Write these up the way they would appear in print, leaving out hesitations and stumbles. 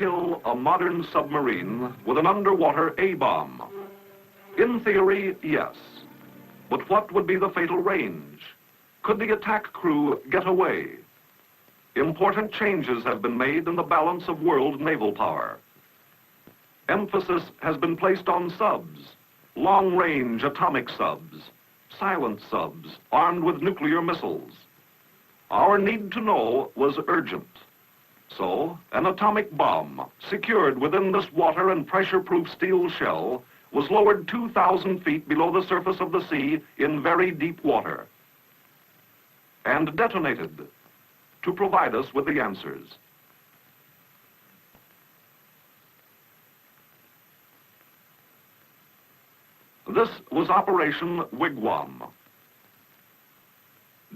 kill a modern submarine with an underwater A-bomb? In theory, yes. But what would be the fatal range? Could the attack crew get away? Important changes have been made in the balance of world naval power. Emphasis has been placed on subs, long-range atomic subs, silent subs armed with nuclear missiles. Our need to know was urgent. So, an atomic bomb, secured within this water and pressure-proof steel shell, was lowered 2,000 feet below the surface of the sea in very deep water, and detonated to provide us with the answers. This was Operation WigWam.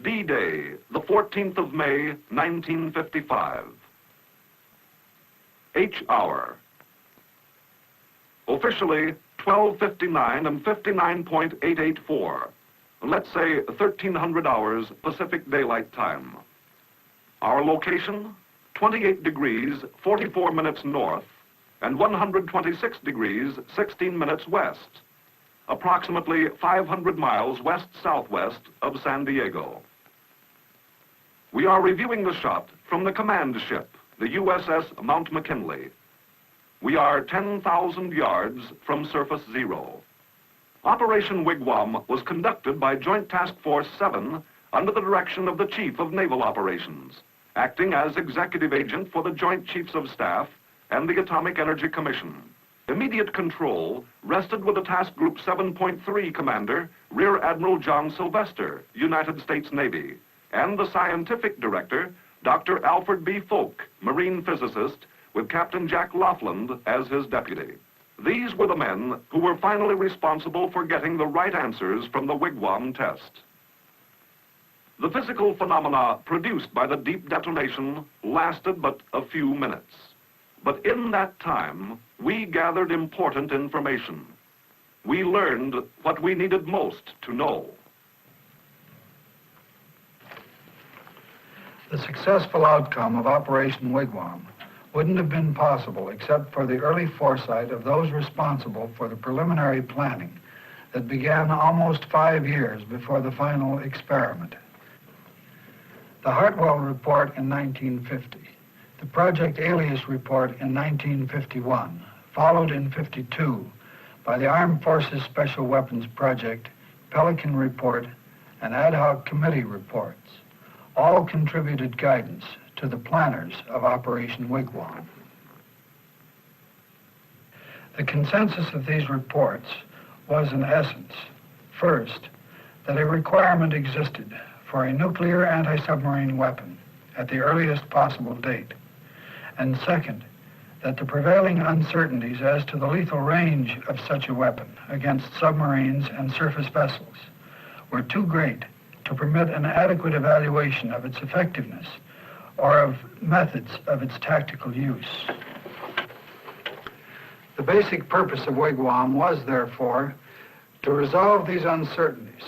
D-Day, the 14th of May, 1955. H-hour. Officially, 12:59 and 59.884. Let's say 1,300 hours Pacific Daylight Time. Our location, 28 degrees, 44 minutes north, and 126 degrees, 16 minutes west. Approximately 500 miles west-southwest of San Diego. We are reviewing the shot from the command ship, the USS Mount McKinley. We are 10,000 yards from surface zero. Operation WigWam was conducted by Joint Task Force 7 under the direction of the Chief of Naval Operations, acting as executive agent for the Joint Chiefs of Staff and the Atomic Energy Commission. Immediate control rested with the Task Group 7.3 Commander, Rear Admiral John Sylvester, United States Navy, and the Scientific Director, Dr. Alfred B. Folk, Marine Physicist, with Captain Jack Laughlin as his deputy. These were the men who were finally responsible for getting the right answers from the WigWam test. The physical phenomena produced by the deep detonation lasted but a few minutes. But in that time, we gathered important information. We learned what we needed most to know. The successful outcome of Operation WigWam wouldn't have been possible except for the early foresight of those responsible for the preliminary planning that began almost 5 years before the final experiment. The Hartwell Report in 1950, the Project Alias Report in 1951, followed in 52 by the Armed Forces Special Weapons Project, Pelican Report, and Ad Hoc Committee reports, all contributed guidance to the planners of Operation WigWam. The consensus of these reports was, in essence, first, that a requirement existed for a nuclear anti-submarine weapon at the earliest possible date, and second, that the prevailing uncertainties as to the lethal range of such a weapon against submarines and surface vessels were too great to permit an adequate evaluation of its effectiveness or of methods of its tactical use. The basic purpose of WigWam was, therefore, to resolve these uncertainties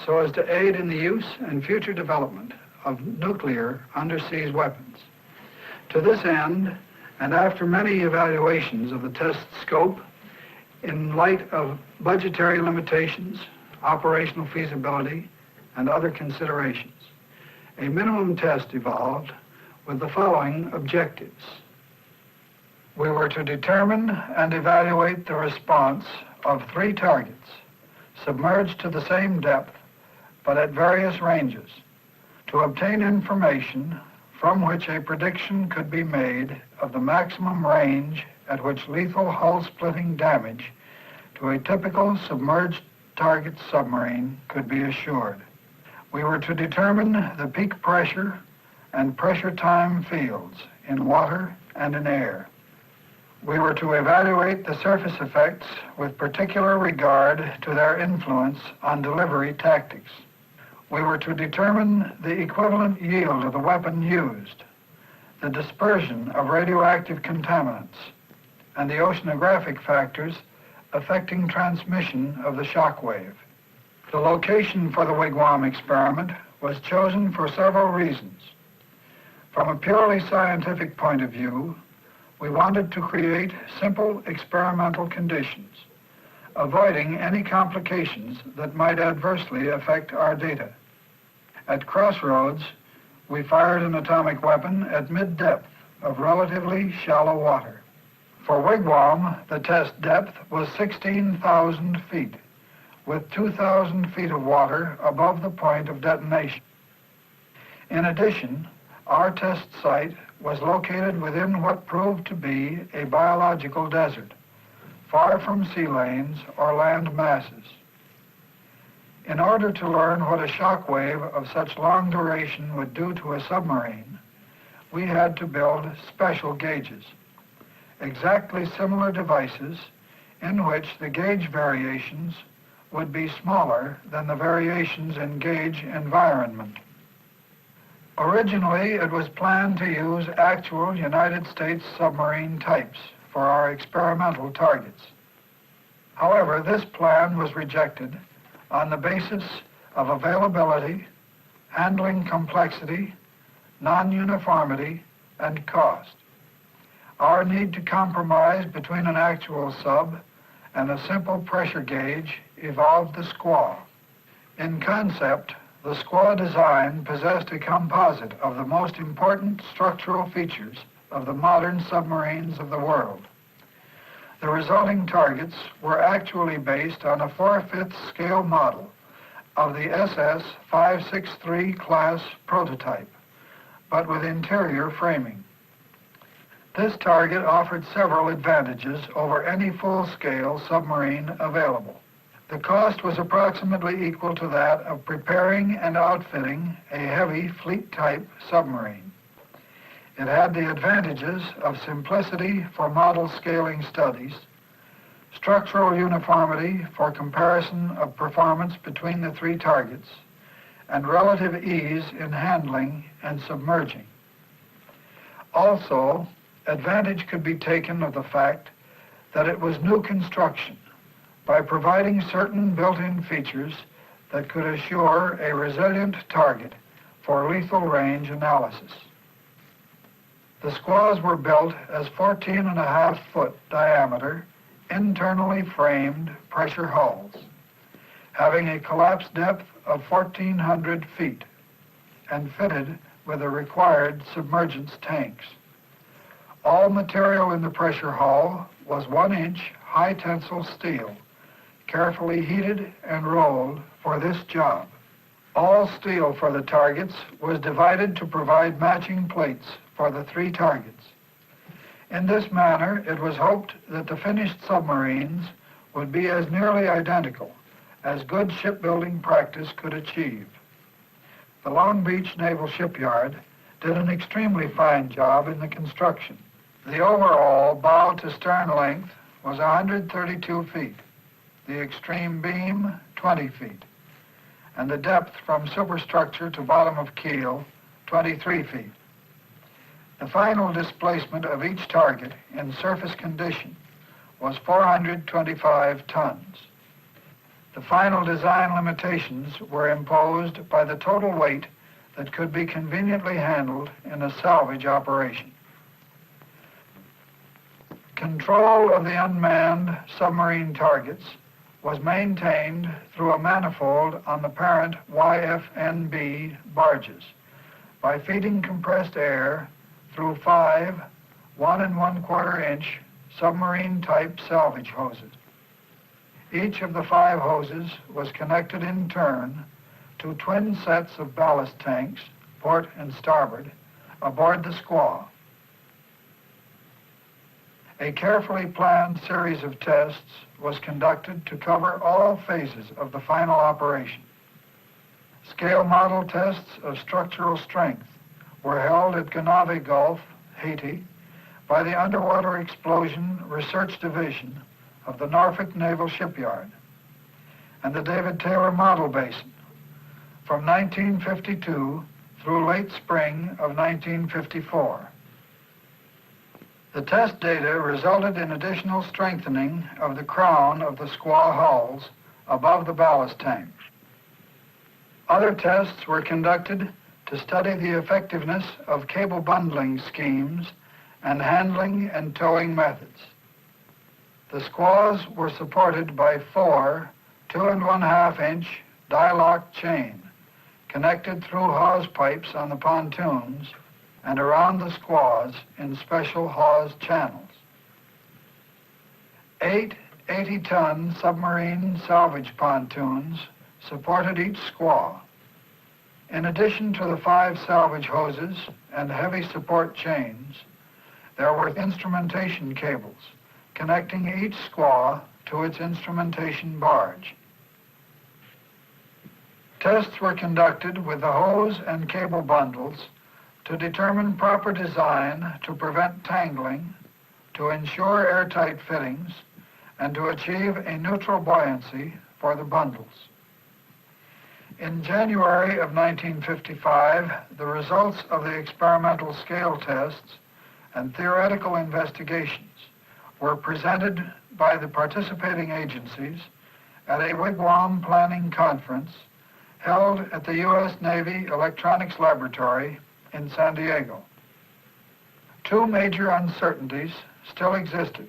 so as to aid in the use and future development of nuclear undersea weapons. To this end, and after many evaluations of the test scope, in light of budgetary limitations, operational feasibility, and other considerations, a minimum test evolved with the following objectives. We were to determine and evaluate the response of 3 targets, submerged to the same depth, but at various ranges, to obtain information from which a prediction could be made of the maximum range at which lethal hull-splitting damage to a typical submerged target submarine could be assured. We were to determine the peak pressure and pressure time fields in water and in air. We were to evaluate the surface effects with particular regard to their influence on delivery tactics. We were to determine the equivalent yield of the weapon used, the dispersion of radioactive contaminants, and the oceanographic factors affecting transmission of the shock wave. The location for the WigWam experiment was chosen for several reasons. From a purely scientific point of view, We wanted to create simple experimental conditions, avoiding any complications that might adversely affect our data. At Crossroads, we fired an atomic weapon at mid-depth of relatively shallow water. For WigWam, the test depth was 16,000 feet, with 2,000 feet of water above the point of detonation. In addition, our test site was located within what proved to be a biological desert, far from sea lanes or land masses. In order to learn what a shock wave of such long duration would do to a submarine, we had to build special gauges, exactly similar devices in which the gauge variations would be smaller than the variations in gauge environment. Originally, it was planned to use actual United States submarine types for our experimental targets. However, this plan was rejected on the basis of availability, handling complexity, non-uniformity, and cost. Our need to compromise between an actual sub and a simple pressure gauge evolved the squaw. In concept, the squaw design possessed a composite of the most important structural features of the modern submarines of the world. The resulting targets were actually based on a 4/5 scale model of the SS 563 class prototype, but with interior framing. This target offered several advantages over any full-scale submarine available. The cost was approximately equal to that of preparing and outfitting a heavy fleet-type submarine. It had the advantages of simplicity for model scaling studies, structural uniformity for comparison of performance between the three targets, and relative ease in handling and submerging. Also, advantage could be taken of the fact that it was new construction by providing certain built-in features that could assure a resilient target for lethal range analysis. The squaws were built as 14.5-foot diameter, internally framed pressure hulls, having a collapse depth of 1,400 feet and fitted with the required submergence tanks. All material in the pressure hull was 1-inch high-tensile steel, carefully heated and rolled for this job. All steel for the targets was divided to provide matching plates for the three targets. In this manner, it was hoped that the finished submarines would be as nearly identical as good shipbuilding practice could achieve. The Long Beach Naval Shipyard did an extremely fine job in the construction. The overall bow to stern length was 132 feet, the extreme beam 20 feet, and the depth from superstructure to bottom of keel 23 feet. The final displacement of each target in surface condition was 425 tons. The final design limitations were imposed by the total weight that could be conveniently handled in a salvage operation. Control of the unmanned submarine targets was maintained through a manifold on the parent YFNB barges by feeding compressed air through 5 1 1/4 inch submarine-type salvage hoses. Each of the 5 hoses was connected in turn to twin sets of ballast tanks, port and starboard, aboard the squaw. A carefully planned series of tests was conducted to cover all phases of the final operation. Scale model tests of structural strength were held at Ganave Gulf, Haiti, by the Underwater Explosion Research Division of the Norfolk Naval Shipyard, and the David Taylor Model Basin from 1952 through late spring of 1954. The test data resulted in additional strengthening of the crown of the squaw hulls above the ballast tank. Other tests were conducted to study the effectiveness of cable bundling schemes and handling and towing methods. The squaws were supported by 4 2.5-inch die-lock chain connected through hawse pipes on the pontoons and around the squaws in special hawse channels. 8 80-ton submarine salvage pontoons supported each squaw. In addition to the 5 salvage hoses and heavy support chains, there were instrumentation cables connecting each squaw to its instrumentation barge. Tests were conducted with the hose and cable bundles to determine proper design to prevent tangling, to ensure airtight fittings, and to achieve a neutral buoyancy for the bundles. In January of 1955, the results of the experimental scale tests and theoretical investigations were presented by the participating agencies at a WigWam planning conference held at the U.S. Navy Electronics Laboratory in San Diego. 2 major uncertainties still existed.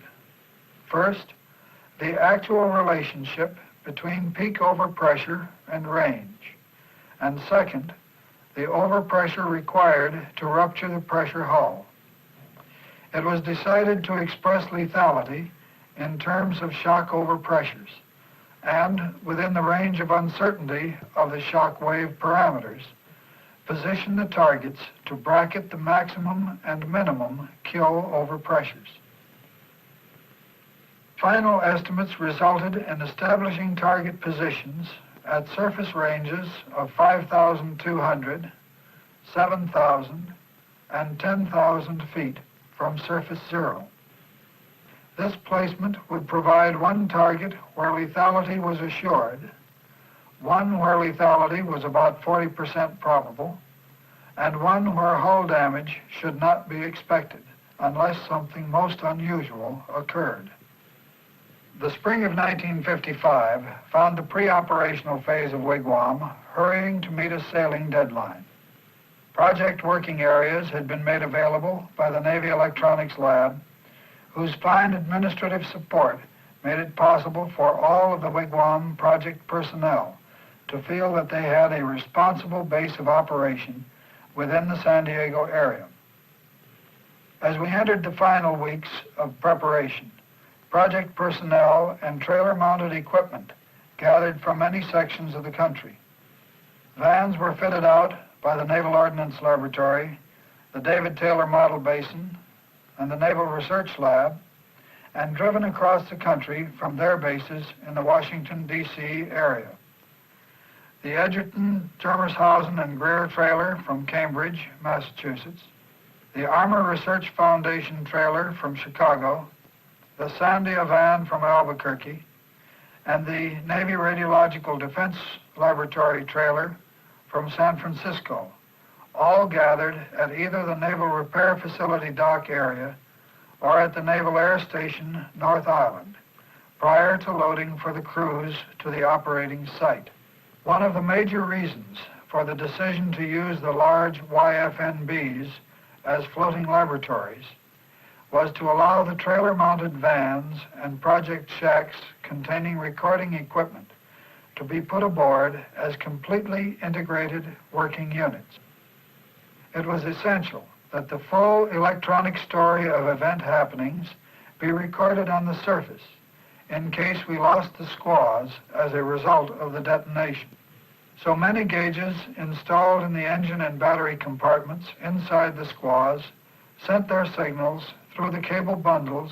First, the actual relationship between peak overpressure and range. And second, the overpressure required to rupture the pressure hull. It was decided to express lethality in terms of shock overpressures and, within the range of uncertainty of the shock wave parameters, position the targets to bracket the maximum and minimum kill overpressures. Final estimates resulted in establishing target positions at surface ranges of 5,200, 7,000, and 10,000 feet from surface zero. This placement would provide 1 target where lethality was assured, 1 where lethality was about 40% probable, and 1 where hull damage should not be expected unless something most unusual occurred. The spring of 1955 found the pre-operational phase of WigWam hurrying to meet a sailing deadline. Project working areas had been made available by the Navy Electronics Lab, whose fine administrative support made it possible for all of the WigWam project personnel to feel that they had a responsible base of operation within the San Diego area. As we entered the final weeks of preparation, project personnel and trailer-mounted equipment gathered from many sections of the country. Vans were fitted out by the Naval Ordnance Laboratory, the David Taylor Model Basin, and the Naval Research Lab, and driven across the country from their bases in the Washington, D.C. area. The Edgerton, Germershausen, and Greer trailer from Cambridge, Massachusetts, the Armor Research Foundation trailer from Chicago, the Sandia van from Albuquerque, and the Navy Radiological Defense Laboratory trailer from San Francisco, all gathered at either the Naval Repair Facility dock area or at the Naval Air Station, North Island, prior to loading for the cruise to the operating site. One of the major reasons for the decision to use the large YFNBs as floating laboratories was to allow the trailer-mounted vans and project shacks containing recording equipment to be put aboard as completely integrated working units. It was essential that the full electronic story of event happenings be recorded on the surface in case we lost the squaws as a result of the detonation. So many gauges installed in the engine and battery compartments inside the squaws sent their signals through the cable bundles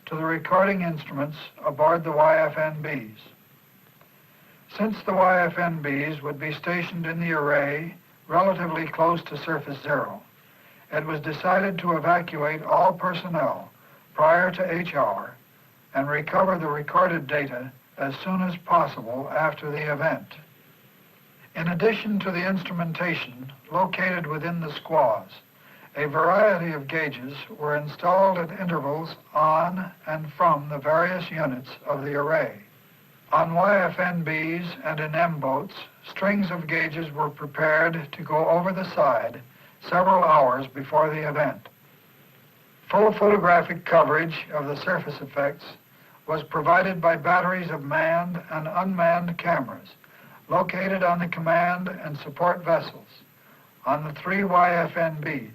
to the recording instruments aboard the YFNBs. Since the YFNBs would be stationed in the array relatively close to surface zero, it was decided to evacuate all personnel prior to H hour and recover the recorded data as soon as possible after the event. In addition to the instrumentation located within the squaws, a variety of gauges were installed at intervals on and from the various units of the array. On YFNBs and in M-boats, strings of gauges were prepared to go over the side several hours before the event. Full photographic coverage of the surface effects was provided by batteries of manned and unmanned cameras located on the command and support vessels, on the 3 YFNBs,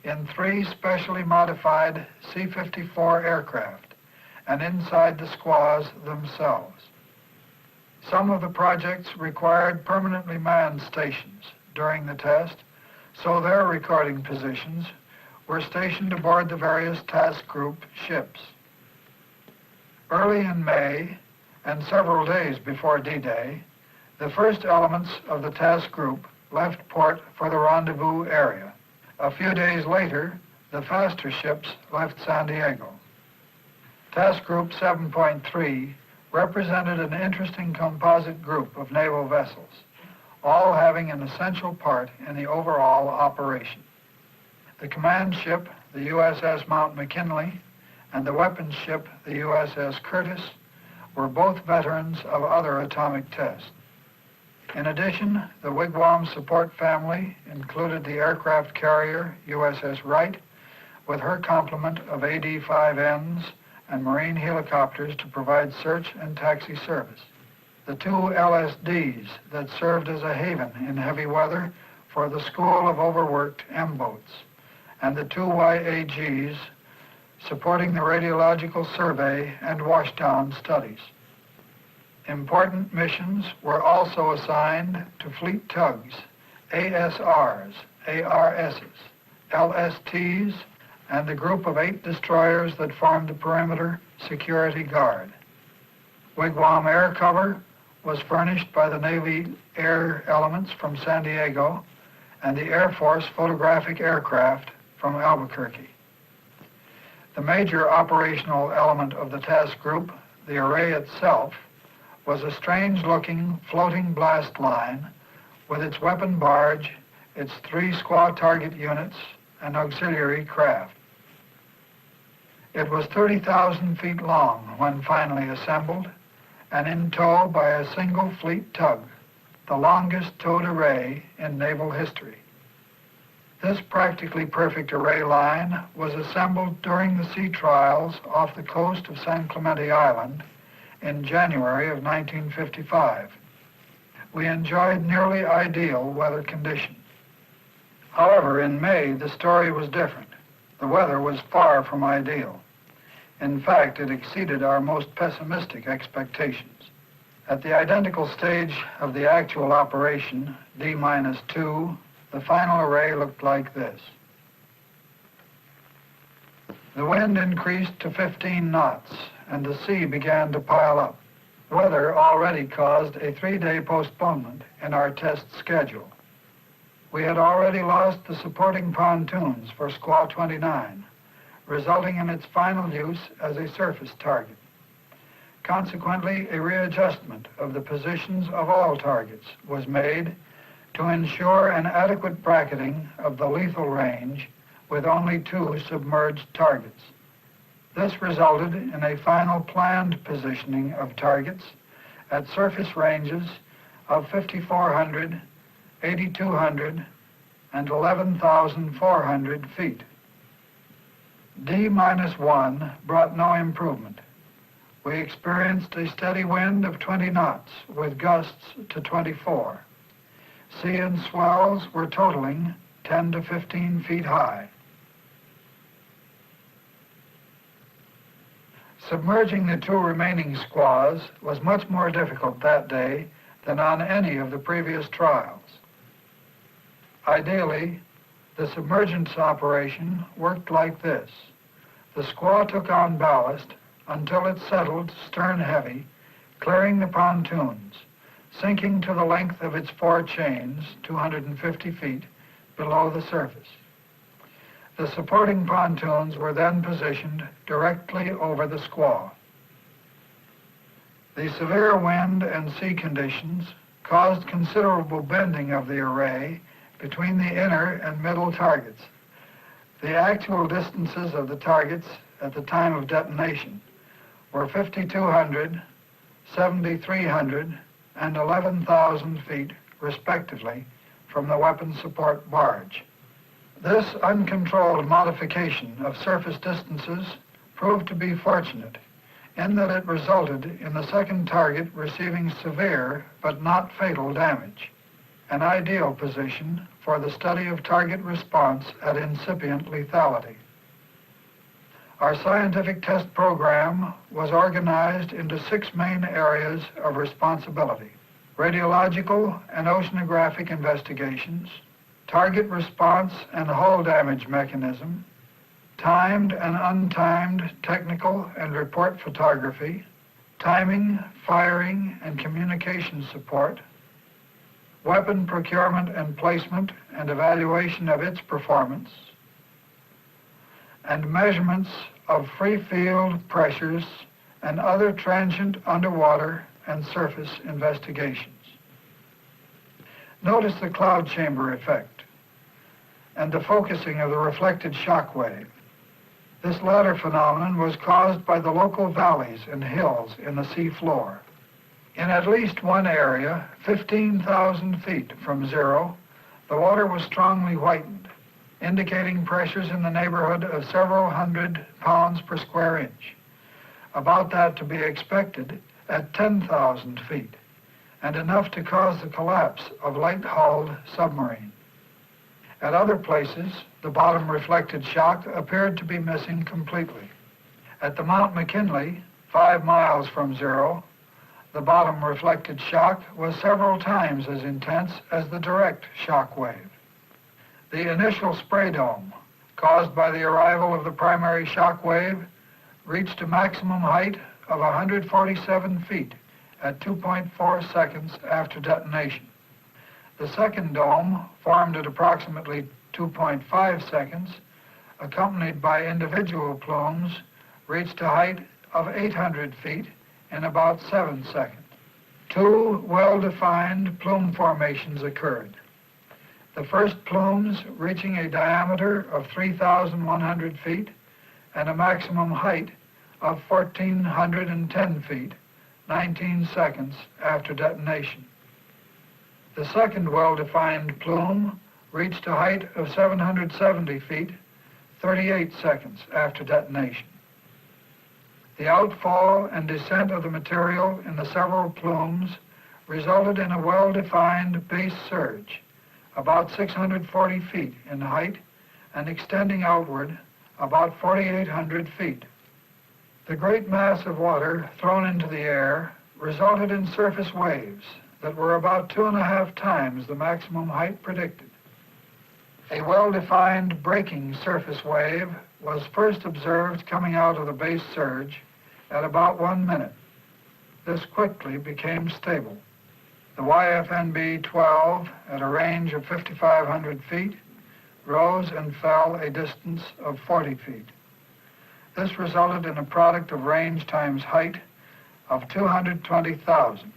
in 3 specially modified C-54 aircraft, and inside the squaws themselves. Some of the projects required permanently manned stations during the test, so their recording positions were stationed aboard the various task group ships. Early in May, and several days before D-Day, the first elements of the task group left port for the rendezvous area. A few days later, the faster ships left San Diego. Task Group 7.3 represented an interesting composite group of naval vessels, all having an essential part in the overall operation. The command ship, the USS Mount McKinley, and the weapons ship, the USS Curtis, were both veterans of other atomic tests. In addition, the WigWam support family included the aircraft carrier USS Wright, with her complement of AD-5Ns and Marine helicopters to provide search and taxi service. The 2 LSDs that served as a haven in heavy weather for the School of Overworked M-boats, and the 2 YAGs supporting the radiological survey and washdown studies. Important missions were also assigned to fleet tugs, ASRs, ARSs, LSTs, and the group of 8 destroyers that formed the perimeter security guard. WigWam air cover was furnished by the Navy air elements from San Diego and the Air Force photographic aircraft from Albuquerque. The major operational element of the task group, the array itself, was a strange-looking floating blast line with its weapon barge, its 3 squaw target units, and auxiliary craft. It was 30,000 feet long when finally assembled and in tow by a single fleet tug, the longest towed array in naval history. This practically perfect array line was assembled during the sea trials off the coast of San Clemente Island in January of 1955. We enjoyed nearly ideal weather conditions. However, in May, the story was different. The weather was far from ideal. In fact, it exceeded our most pessimistic expectations. At the identical stage of the actual operation, D-2, the final array looked like this. The wind increased to 15 knots, and the sea began to pile up. Weather already caused a 3-day postponement in our test schedule. We had already lost the supporting pontoons for Squaw 29, resulting in its final use as a surface target. Consequently, a readjustment of the positions of all targets was made to ensure an adequate bracketing of the lethal range with only 2 submerged targets. This resulted in a final planned positioning of targets at surface ranges of 5,400, 8,200, and 11,400 feet. D-1 brought no improvement. We experienced a steady wind of 20 knots with gusts to 24. Sea and swells were totaling 10 to 15 feet high. Submerging the 2 remaining squaws was much more difficult that day than on any of the previous trials. Ideally, the submergence operation worked like this. The squaw took on ballast until it settled stern heavy, clearing the pontoons, sinking to the length of its 4 chains, 250 feet, below the surface. The supporting pontoons were then positioned directly over the squaw. The severe wind and sea conditions caused considerable bending of the array between the inner and middle targets. The actual distances of the targets at the time of detonation were 5,200, 7,300, and 11,000 feet, respectively, from the weapon support barge. This uncontrolled modification of surface distances proved to be fortunate in that it resulted in the second target receiving severe but not fatal damage, an ideal position for the study of target response at incipient lethality. Our scientific test program was organized into 6 main areas of responsibility: radiological and oceanographic investigations, target response and hull damage mechanism, timed and untimed technical and report photography, timing, firing, and communication support, weapon procurement and placement and evaluation of its performance, and measurements of free field pressures and other transient underwater and surface investigations. Notice the cloud chamber effect and the focusing of the reflected shock wave. This latter phenomenon was caused by the local valleys and hills in the sea floor. In at least one area, 15,000 feet from zero, the water was strongly whitened, indicating pressures in the neighborhood of several hundred pounds per square inch, about that to be expected at 10,000 feet, and enough to cause the collapse of light-hulled submarine. At other places, the bottom reflected shock appeared to be missing completely. At the Mount McKinley, 5 miles from zero, the bottom reflected shock was several times as intense as the direct shock wave. The initial spray dome, caused by the arrival of the primary shock wave, reached a maximum height of 147 feet at 2.4 seconds after detonation. The second dome, formed at approximately 2.5 seconds, accompanied by individual plumes, reached a height of 800 feet in about 7 seconds. 2 well-defined plume formations occurred. The first plumes reaching a diameter of 3,100 feet and a maximum height of 1,410 feet, 19 seconds after detonation. The second well-defined plume reached a height of 770 feet, 38 seconds after detonation. The outfall and descent of the material in the several plumes resulted in a well-defined base surge, about 640 feet in height and extending outward about 4,800 feet. The great mass of water thrown into the air resulted in surface waves that were about 2.5 times the maximum height predicted. A well-defined breaking surface wave was first observed coming out of the base surge at about 1 minute. This quickly became stable. The YFNB-12, at a range of 5,500 feet, rose and fell a distance of 40 feet. This resulted in a product of range times height of 220,000.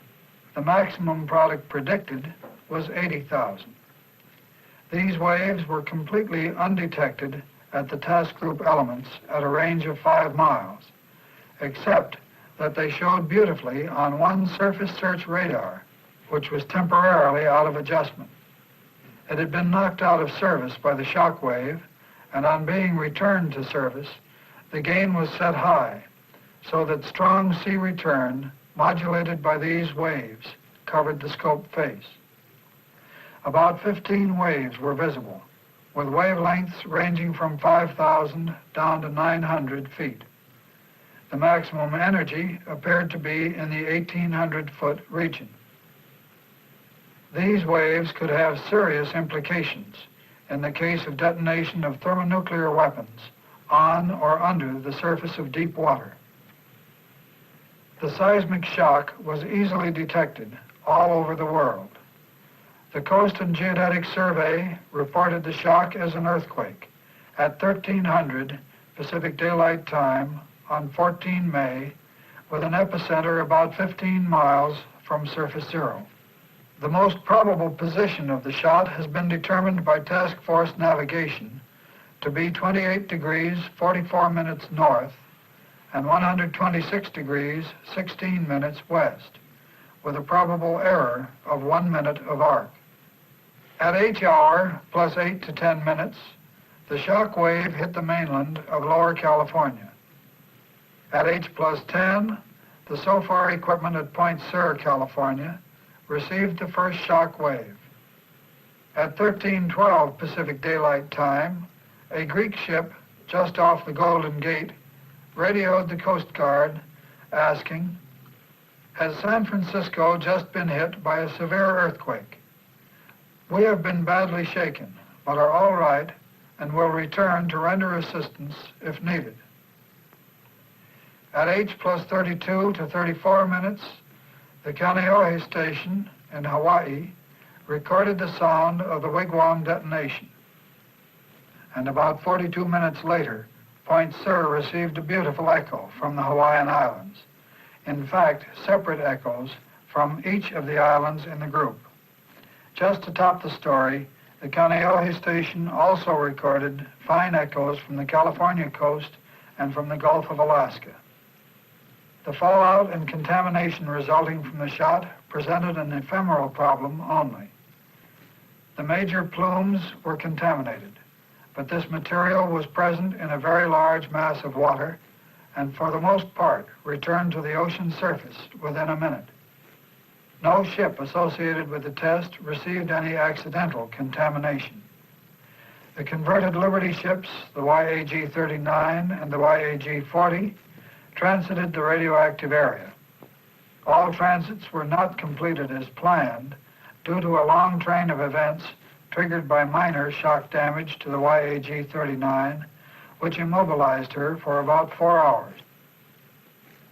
The maximum product predicted was 80,000. These waves were completely undetected at the task group elements at a range of 5 miles, except that they showed beautifully on one surface search radar, which was temporarily out of adjustment. It had been knocked out of service by the shock wave, and on being returned to service, the gain was set high, so that strong sea return, modulated by these waves, covered the scope face. About 15 waves were visible, with wavelengths ranging from 5,000 down to 900 feet. The maximum energy appeared to be in the 1,800-foot region. These waves could have serious implications in the case of detonation of thermonuclear weapons on or under the surface of deep water. The seismic shock was easily detected all over the world. The Coast and Geodetic Survey reported the shock as an earthquake at 1300 Pacific Daylight Time on 14 May, with an epicenter about 15 miles from surface zero. The most probable position of the shot has been determined by task force navigation to be 28 degrees 44 minutes north and 126 degrees 16 minutes west, with a probable error of 1 minute of arc. At H hour plus 8 to 10 minutes, The shock wave hit the mainland of Lower California. At H+10, the SOFAR equipment at Point Sur, California, received the first shock wave. At 13:12 Pacific Daylight Time, a Greek ship just off the Golden Gate radioed the Coast Guard asking, "Has San Francisco just been hit by a severe earthquake? We have been badly shaken, but are all right and will return to render assistance if needed." At H+32 to 34 minutes, the Kaneohe station in Hawaii recorded the sound of the WigWam detonation. And about 42 minutes later, Point Sur received a beautiful echo from the Hawaiian Islands. In fact, separate echoes from each of the islands in the group. Just to top the story, the Kaneohe station also recorded fine echoes from the California coast and from the Gulf of Alaska. The fallout and contamination resulting from the shot presented an ephemeral problem only. The major plumes were contaminated, but this material was present in a very large mass of water and for the most part returned to the ocean surface within a minute. No ship associated with the test received any accidental contamination. The converted Liberty ships, the YAG-39 and the YAG-40, transited the radioactive area. All transits were not completed as planned due to a long train of events triggered by minor shock damage to the YAG-39, which immobilized her for about 4 hours.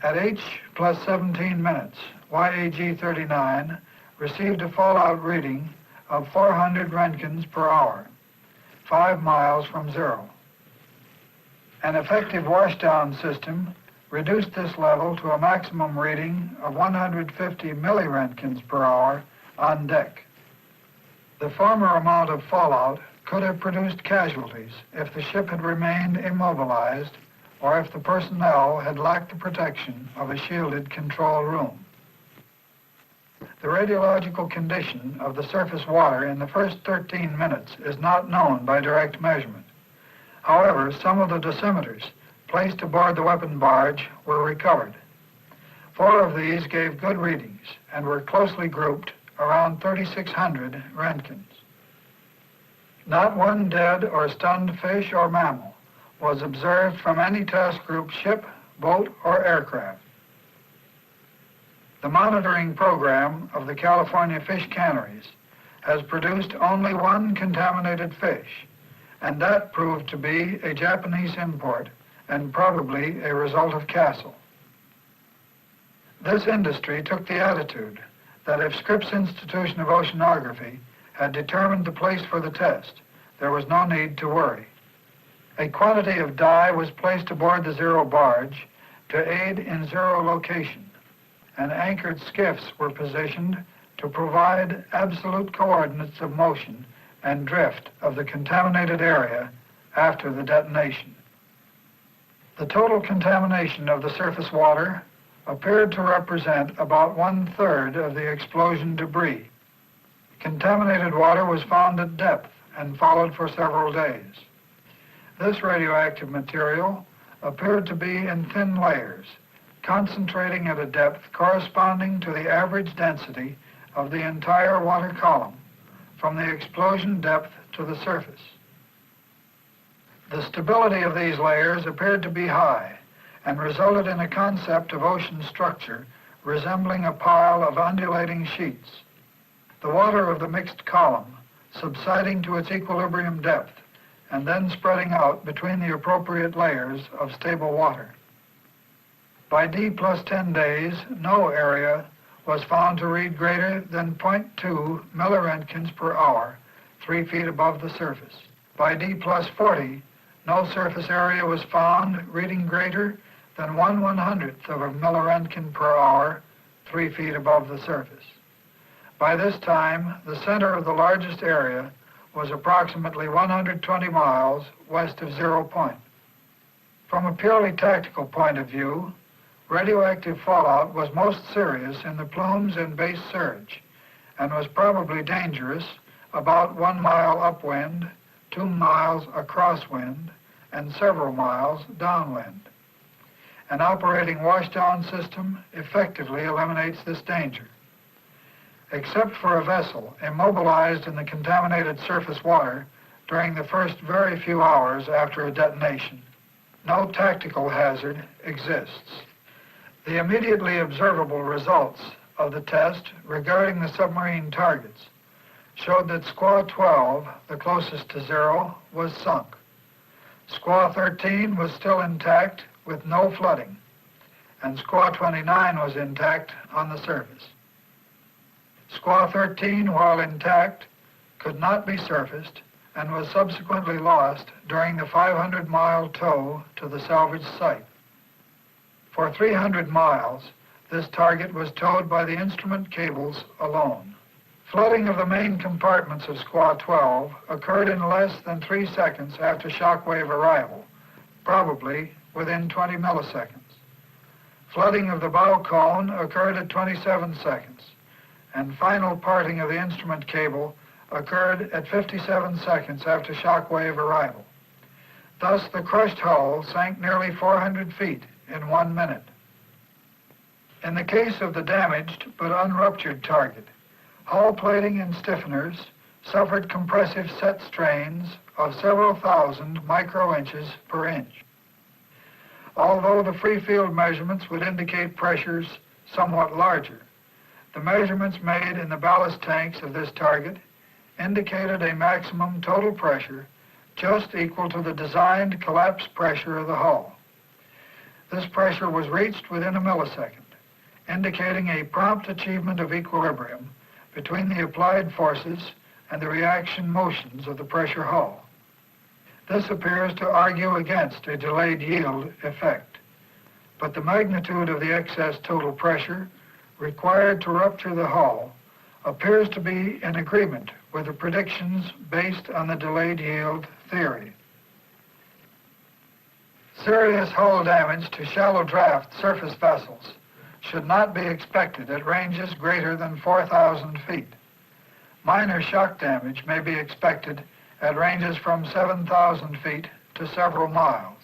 At H+17 minutes, YAG-39 received a fallout reading of 400 Roentgens per hour, 5 miles from zero. An effective washdown system reduced this level to a maximum reading of 150 milliroentgens per hour on deck. The former amount of fallout could have produced casualties if the ship had remained immobilized or if the personnel had lacked the protection of a shielded control room. The radiological condition of the surface water in the first 13 minutes is not known by direct measurement. However, some of the dosimeters placed aboard the weapon barge were recovered. 4 of these gave good readings and were closely grouped around 3,600 Roentgens. Not one dead or stunned fish or mammal was observed from any task group ship, boat, or aircraft. The monitoring program of the California fish canneries has produced only 1 contaminated fish, and that proved to be a Japanese import and probably a result of Castle. This industry took the attitude that if Scripps Institution of Oceanography had determined the place for the test, there was no need to worry. A quantity of dye was placed aboard the Zero barge to aid in zero location, and anchored skiffs were positioned to provide absolute coordinates of motion and drift of the contaminated area after the detonation. The total contamination of the surface water appeared to represent about 1/3 of the explosion debris. Contaminated water was found at depth and followed for several days. This radioactive material appeared to be in thin layers, concentrating at a depth corresponding to the average density of the entire water column from the explosion depth to the surface. The stability of these layers appeared to be high and resulted in a concept of ocean structure resembling a pile of undulating sheets. The water of the mixed column subsiding to its equilibrium depth and then spreading out between the appropriate layers of stable water. By D+10 days, no area was found to read greater than 0.2 milliroentgens per hour, 3 feet above the surface. By D+40, no surface area was found reading greater than 1/100th of a milliroentgen per hour, 3 feet above the surface. By this time, the center of the largest area was approximately 120 miles west of 0 point. From a purely tactical point of view, radioactive fallout was most serious in the plumes and base surge and was probably dangerous about 1 mile upwind 2 miles a crosswind and several miles downwind. An operating washdown system effectively eliminates this danger. Except for a vessel immobilized in the contaminated surface water during the first very few hours after a detonation, no tactical hazard exists. The immediately observable results of the test regarding the submarine targets showed that Squaw 12, the closest to zero, was sunk. Squaw 13 was still intact with no flooding, and Squaw 29 was intact on the surface. Squaw 13, while intact, could not be surfaced and was subsequently lost during the 500-mile tow to the salvage site. For 300 miles, this target was towed by the instrument cables alone. Flooding of the main compartments of Squaw 12 occurred in less than 3 seconds after shockwave arrival, probably within 20 milliseconds. Flooding of the bow cone occurred at 27 seconds, and final parting of the instrument cable occurred at 57 seconds after shockwave arrival. Thus, the crushed hull sank nearly 400 feet in 1 minute. In the case of the damaged but unruptured target, hull plating and stiffeners suffered compressive set strains of several thousand microinches per inch. Although the free field measurements would indicate pressures somewhat larger, the measurements made in the ballast tanks of this target indicated a maximum total pressure just equal to the designed collapse pressure of the hull. This pressure was reached within a millisecond, indicating a prompt achievement of equilibrium between the applied forces and the reaction motions of the pressure hull. This appears to argue against a delayed yield effect, but the magnitude of the excess total pressure required to rupture the hull appears to be in agreement with the predictions based on the delayed yield theory. Serious hull damage to shallow draft surface vessels should not be expected at ranges greater than 4,000 feet. Minor shock damage may be expected at ranges from 7,000 feet to several miles.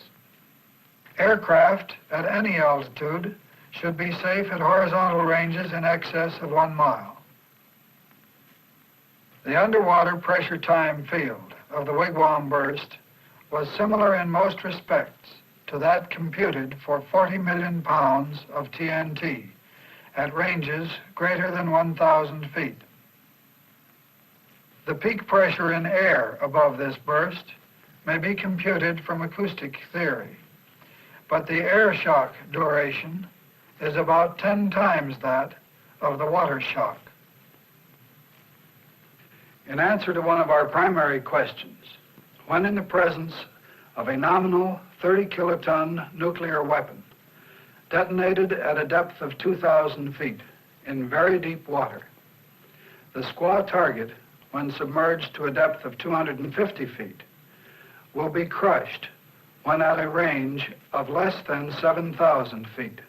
Aircraft at any altitude should be safe at horizontal ranges in excess of 1 mile. The underwater pressure time field of the WigWam burst was similar in most respects to that computed for 40 million pounds of TNT at ranges greater than 1,000 feet. The peak pressure in air above this burst may be computed from acoustic theory, but the air shock duration is about 10 times that of the water shock. In answer to one of our primary questions, when in the presence of a nominal 30-kiloton nuclear weapon detonated at a depth of 2,000 feet in very deep water, the Squaw target, when submerged to a depth of 250 feet, will be crushed when at a range of less than 7,000 feet.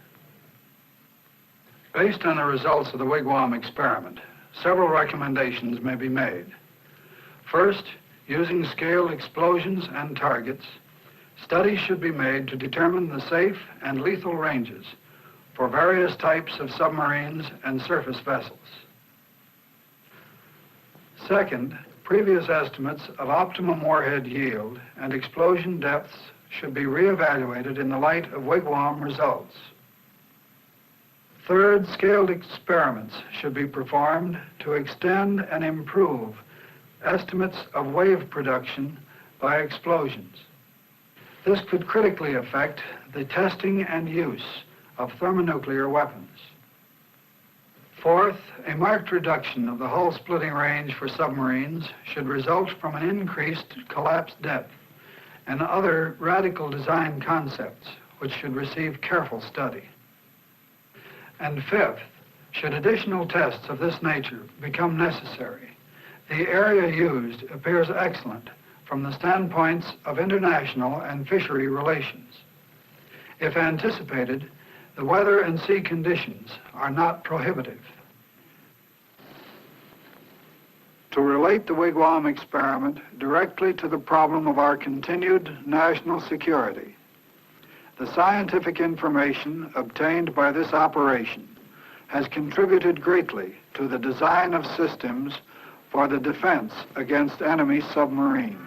Based on the results of the WigWam experiment, several recommendations may be made. First, using scaled explosions and targets, studies should be made to determine the safe and lethal ranges for various types of submarines and surface vessels. Second, previous estimates of optimum warhead yield and explosion depths should be reevaluated in the light of WigWam results. Third, scaled experiments should be performed to extend and improve estimates of wave production by explosions. This could critically affect the testing and use of thermonuclear weapons. Fourth, a marked reduction of the hull splitting range for submarines should result from an increased collapse depth and other radical design concepts which should receive careful study. And fifth, should additional tests of this nature become necessary, the area used appears excellent from the standpoints of international and fishery relations. If anticipated, the weather and sea conditions are not prohibitive. to relate the WigWam experiment directly to the problem of our continued national security. The scientific information obtained by this operation has contributed greatly to the design of systems for the defense against enemy submarines.